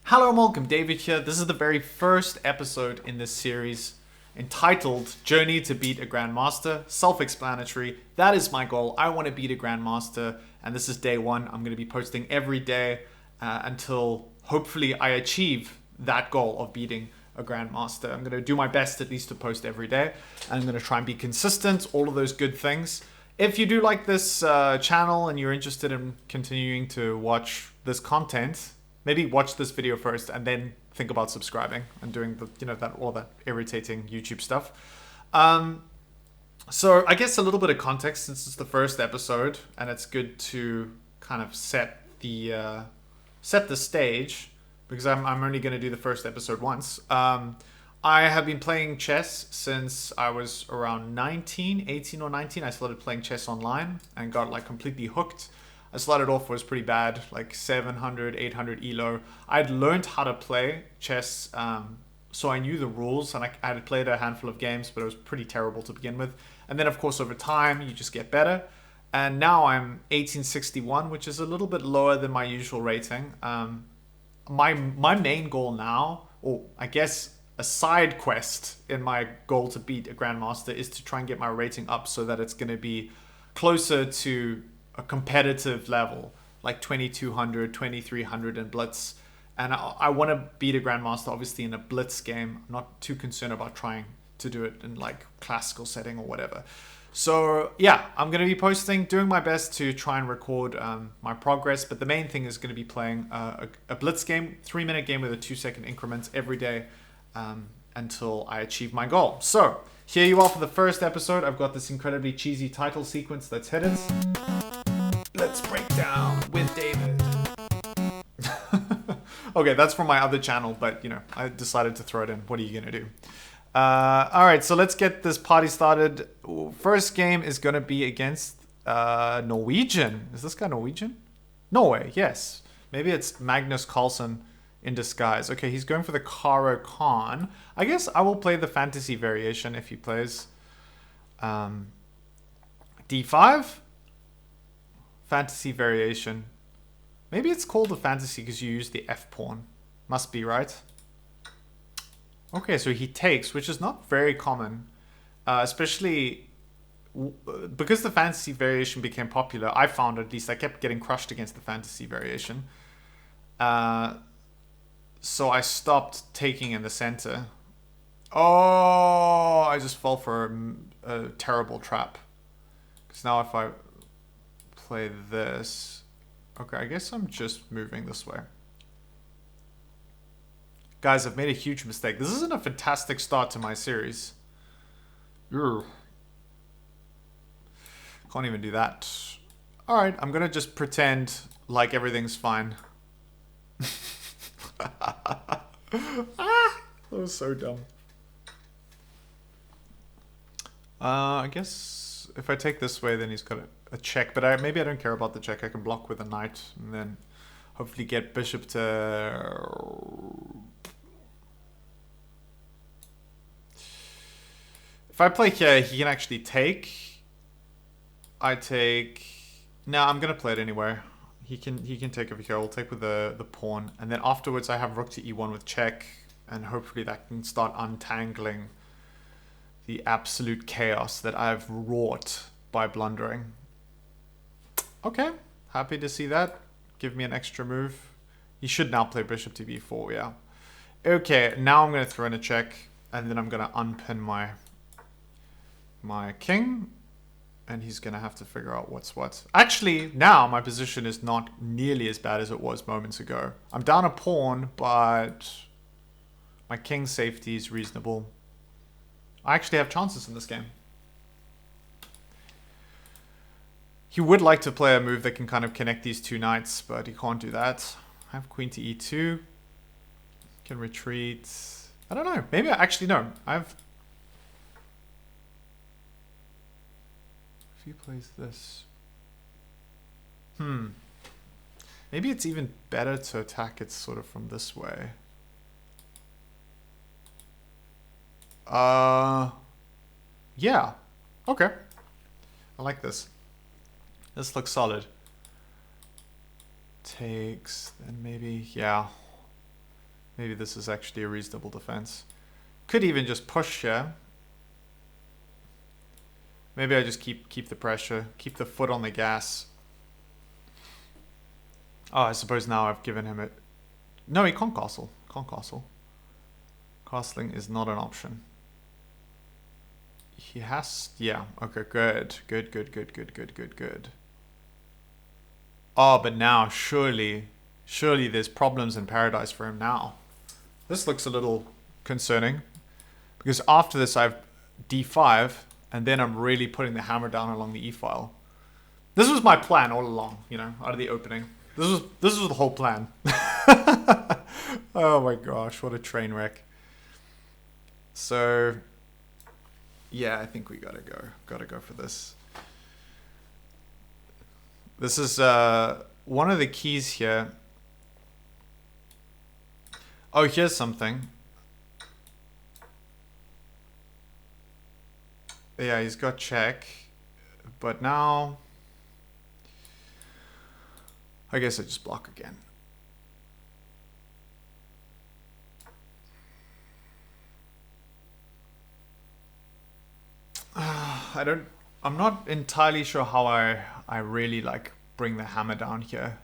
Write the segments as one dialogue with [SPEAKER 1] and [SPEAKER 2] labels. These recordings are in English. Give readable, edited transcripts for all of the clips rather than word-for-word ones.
[SPEAKER 1] Hello and welcome, David here. This is the very first episode in this series entitled Journey to Beat a Grandmaster. Self-explanatory. That is my goal. I want to beat a Grandmaster, and this is day one. I'm going to be posting every day until hopefully I achieve that goal of beating a Grandmaster. I'm going to do my best at least to post every day. I'm going to try and be consistent, all of those good things. If you do like this channel and you're interested in continuing to watch this content, maybe watch this video first and then think about subscribing and doing all that irritating YouTube stuff. So I guess a little bit of context since it's the first episode, and it's good to kind of set the stage because I'm only going to do the first episode once. I have been playing chess since I was around 18 or 19. I started playing chess online and got like completely hooked. I started off was pretty bad, like 700, 800 elo. I'd learned how to play chess, so I knew the rules, and I had played a handful of games, but it was pretty terrible to begin with. And then, of course, over time, you just get better. And now I'm 1861, which is a little bit lower than my usual rating. My main goal now, or I guess a side quest in my goal to beat a Grandmaster, is to try and get my rating up so that it's going to be closer to a competitive level, like 2200, 2300 in Blitz. And I want to beat a Grandmaster, obviously, in a Blitz game. I'm not too concerned about trying to do it in like classical setting or whatever. So yeah, I'm going to be doing my best to try and record my progress. But the main thing is going to be playing a Blitz game, 3-minute game with a 2-second increments every day until I achieve my goal. So here you are for the first episode. I've got this incredibly cheesy title sequence that's hidden. Let's break down with David. Okay, that's from my other channel, but I decided to throw it in. What are you gonna do? All right, so let's get this party started. First game is gonna be against Norwegian. Is this guy Norwegian? Norway, yes. Maybe it's Magnus Carlsen in disguise. Okay, he's going for the Karo Khan. I guess I will play the fantasy variation if he plays D5. Fantasy variation. Maybe it's called a fantasy because you use the F pawn. Must be, right? Okay, so he takes, which is not very common. Especially because the fantasy variation became popular. I found, at least, I kept getting crushed against the fantasy variation. So I stopped taking in the center. Oh, I just fell for a terrible trap. Because now if I play this. Okay, I guess I'm just moving this way. Guys, I've made a huge mistake. This isn't a fantastic start to my series. Ugh. Can't even do that. Alright, I'm gonna just pretend like everything's fine. Ah, that was so dumb. I guess if I take this way, then he's got a check, but maybe I don't care about the check. I can block with a knight and then hopefully get bishop to... If I play here, he can actually take. I take... No, I'm going to play it anyway. He can take over here. I'll take with the pawn. And then afterwards I have rook to e1 with check. And hopefully that can start untangling the absolute chaos that I've wrought by blundering. Okay, happy to see that. Give me an extra move. He should now play bishop to b4, yeah. Okay, now I'm going to throw in a check, and then I'm going to unpin my king, and he's going to have to figure out what's what. Actually, now my position is not nearly as bad as it was moments ago. I'm down a pawn, but my king's safety is reasonable. I actually have chances in this game. He would like to play a move that can kind of connect these two knights, but he can't do that. I have queen to e2. Can retreat. I don't know. Maybe no. If he plays this. Maybe it's even better to attack it sort of from this way. Yeah. Okay. I like this. This looks solid. Takes, then maybe, yeah. Maybe this is actually a reasonable defense. Could even just push here. Maybe I just keep the pressure, keep the foot on the gas. Oh, I suppose now I've given him it. No, he can't castle. Can't castle. Castling is not an option. He has... Yeah, okay, good. Good. Oh, but now, surely there's problems in paradise for him now. This looks a little concerning. Because after this, I've d5, and then I'm really putting the hammer down along the e-file. This was my plan all along, you know, out of the opening. This was the whole plan. Oh my gosh, what a train wreck. So, yeah, I think we gotta go for this. This is one of the keys here. Oh, here's something. Yeah, he's got check, but now I guess I just block again. I'm not entirely sure how I really like bring the hammer down here.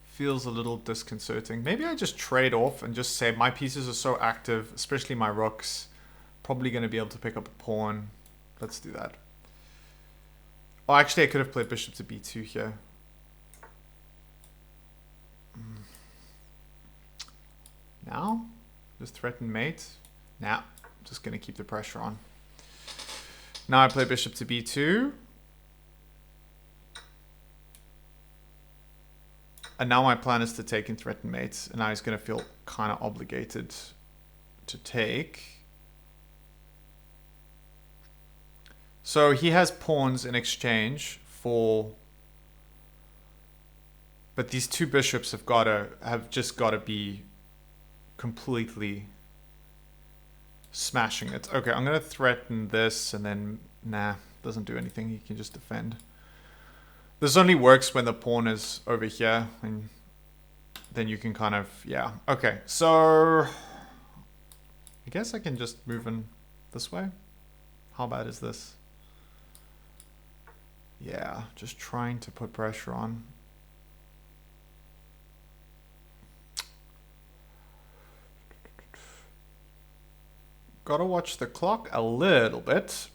[SPEAKER 1] Feels a little disconcerting. Maybe I just trade off and just say my pieces are so active, especially my rooks. Probably going to be able to pick up a pawn. Let's do that. Oh, actually I could have played bishop to b2 here. Now? Just threaten mate? Nah, just going to keep the pressure on. Now I play bishop to b2. And now my plan is to take and threaten mates. And now he's going to feel kind of obligated to take. So he has pawns in exchange for... But these two bishops have just got to be completely smashing it. Okay, I'm going to threaten this and then... Nah, doesn't do anything. He can just defend. This only works when the pawn is over here. And then you can kind of... Yeah. Okay, so... I guess I can just move in this way. How bad is this? Yeah, just trying to put pressure on. Gotta watch the clock a little bit.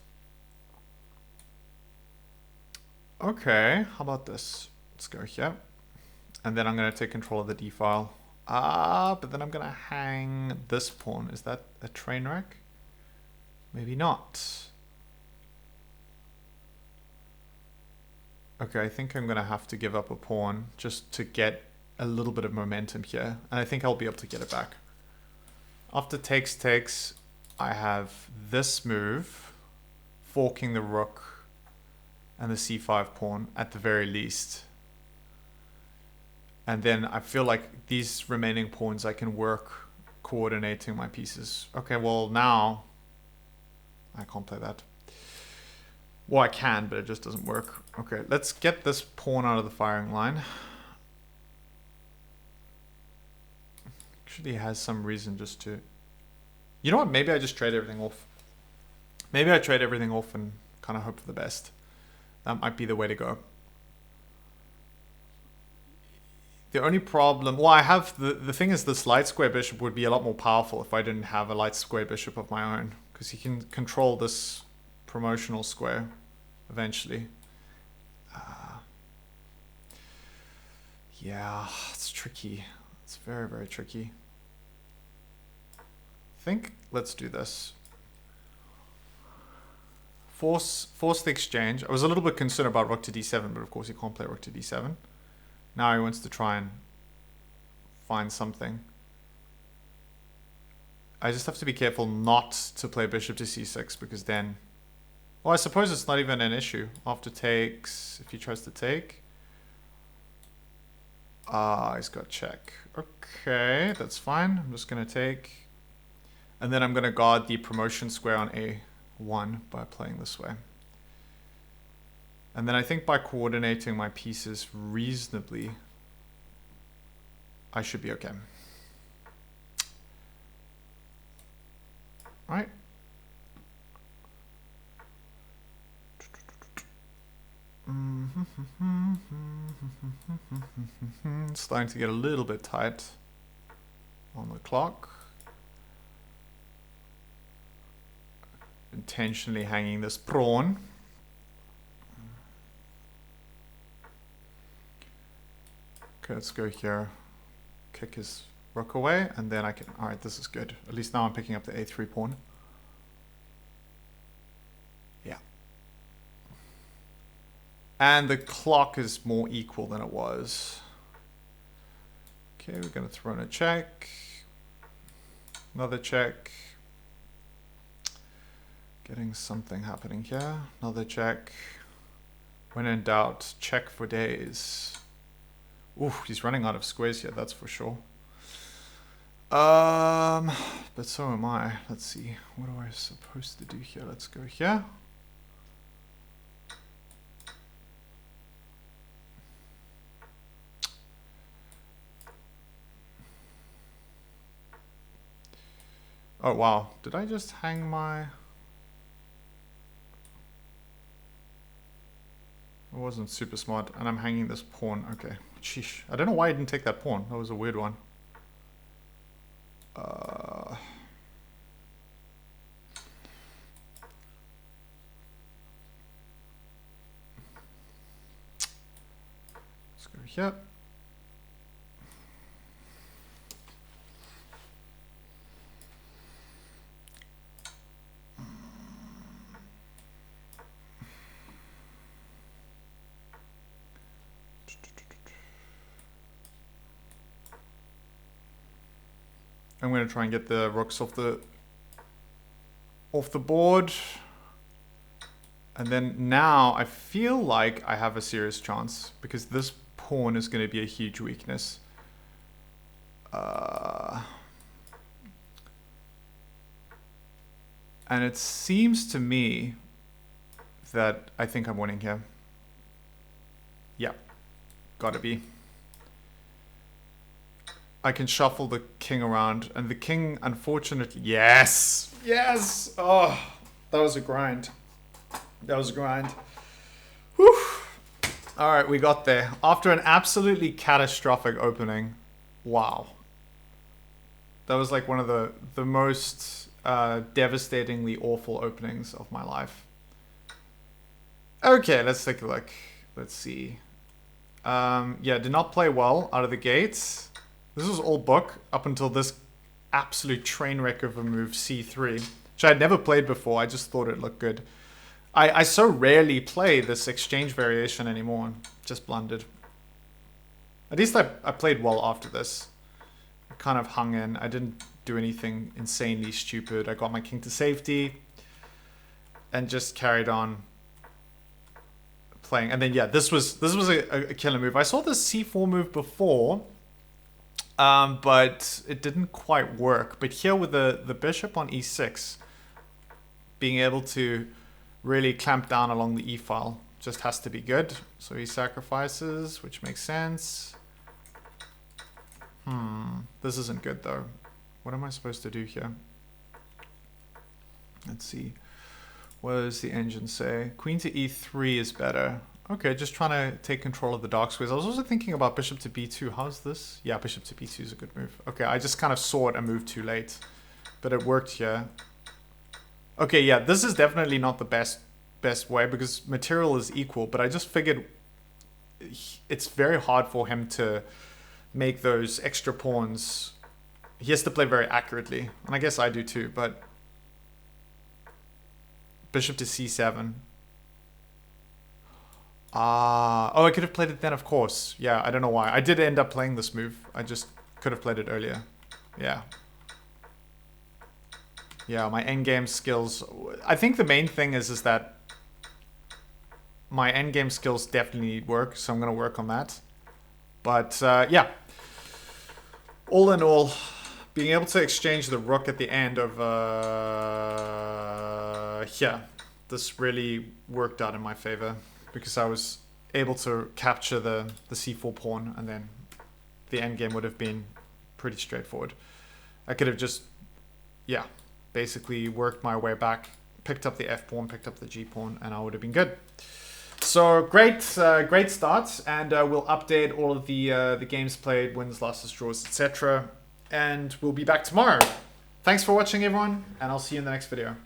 [SPEAKER 1] Okay, how about this? Let's go here. And then I'm going to take control of the d file. But then I'm going to hang this pawn. Is that a train wreck? Maybe not. Okay, I think I'm going to have to give up a pawn just to get a little bit of momentum here. And I think I'll be able to get it back. After takes, I have this move, forking the rook and the c5 pawn at the very least. And then I feel like these remaining pawns I can work coordinating my pieces. Okay, well now I can't play that. Well, I can, but it just doesn't work. Okay, let's get this pawn out of the firing line. Actually has some reason just to... You know what? Maybe I just trade everything off. Maybe I trade everything off and kind of hope for the best. That might be the way to go. The only problem... Well, I have... The thing is, this light square bishop would be a lot more powerful if I didn't have a light square bishop of my own. Because he can control this promotional square eventually. Yeah, it's tricky. It's very, very tricky. I think let's do this. Force the exchange. I was a little bit concerned about rook to d7, but of course he can't play rook to d7. Now he wants to try and find something. I just have to be careful not to play bishop to c6, because then... Well, I suppose it's not even an issue. After takes, if he tries to take... he's got check. Okay, that's fine. I'm just going to take. And then I'm going to guard the promotion square on a1 by playing this way. And then I think by coordinating my pieces reasonably, I should be okay. right? It's starting to get a little bit tight on the clock. Intentionally hanging this pawn. Okay, let's go here. Kick his rook away, and then I can... Alright, this is good. At least now I'm picking up the a3 pawn. Yeah. And the clock is more equal than it was. Okay, we're going to throw in a check. Another check. Getting something happening here. Another check. When in doubt, check for days. Ooh, he's running out of squares here, that's for sure. But so am I. Let's see. What am I supposed to do here? Let's go here. Oh, wow. Did I just hang my... It wasn't super smart, and I'm hanging this pawn. Okay. Sheesh. I don't know why I didn't take that pawn. That was a weird one. Let's go here. I'm going to try and get the rooks off the board. And then now I feel like I have a serious chance because this pawn is going to be a huge weakness. And it seems to me that I think I'm winning here. Yeah, gotta be. I can shuffle the king around, and the king, unfortunately... Yes! Yes! Oh, that was a grind. That was a grind. Whew! Alright, we got there. After an absolutely catastrophic opening. Wow. That was like one of the most devastatingly awful openings of my life. Okay, let's take a look. Let's see. Yeah, did not play well out of the gates. This was all book up until this absolute train wreck of a move, c3, which I'd never played before. I just thought it looked good. I so rarely play this exchange variation anymore. Just blundered. At least I played well after this. I kind of hung in. I didn't do anything insanely stupid. I got my king to safety and just carried on playing. And then, yeah, this was a killer move. I saw the c4 move before, but it didn't quite work. But here with the bishop on e6, being able to really clamp down along the e-file just has to be good. So he sacrifices, which makes sense. This isn't good though. What am I supposed to do here? Let's see. What does the engine say? Queen to e3 is better. Okay, just trying to take control of the dark squares. I was also thinking about bishop to b2. How's this? Yeah, bishop to b2 is a good move. Okay, I just kind of saw it and moved too late. But it worked here. Okay, yeah, this is definitely not the best way because material is equal, but I just figured it's very hard for him to make those extra pawns. He has to play very accurately, and I guess I do too, but bishop to c7. Oh, I could have played it then, of course. Yeah, I don't know why. I did end up playing this move. I just could have played it earlier. Yeah. Yeah, my endgame skills... I think the main thing is that my endgame skills definitely need work, so I'm going to work on that. But, yeah. All in all, being able to exchange the rook at the end of... yeah, this really worked out in my favor. Because I was able to capture the c4 pawn, and then the endgame would have been pretty straightforward. I could have just... yeah. basically worked my way back, picked up the F pawn, picked up the G pawn, and I would have been good. So great start, and we'll update all of the games played, wins, losses, draws, etc. And we'll be back tomorrow. Thanks for watching, everyone, and I'll see you in the next video.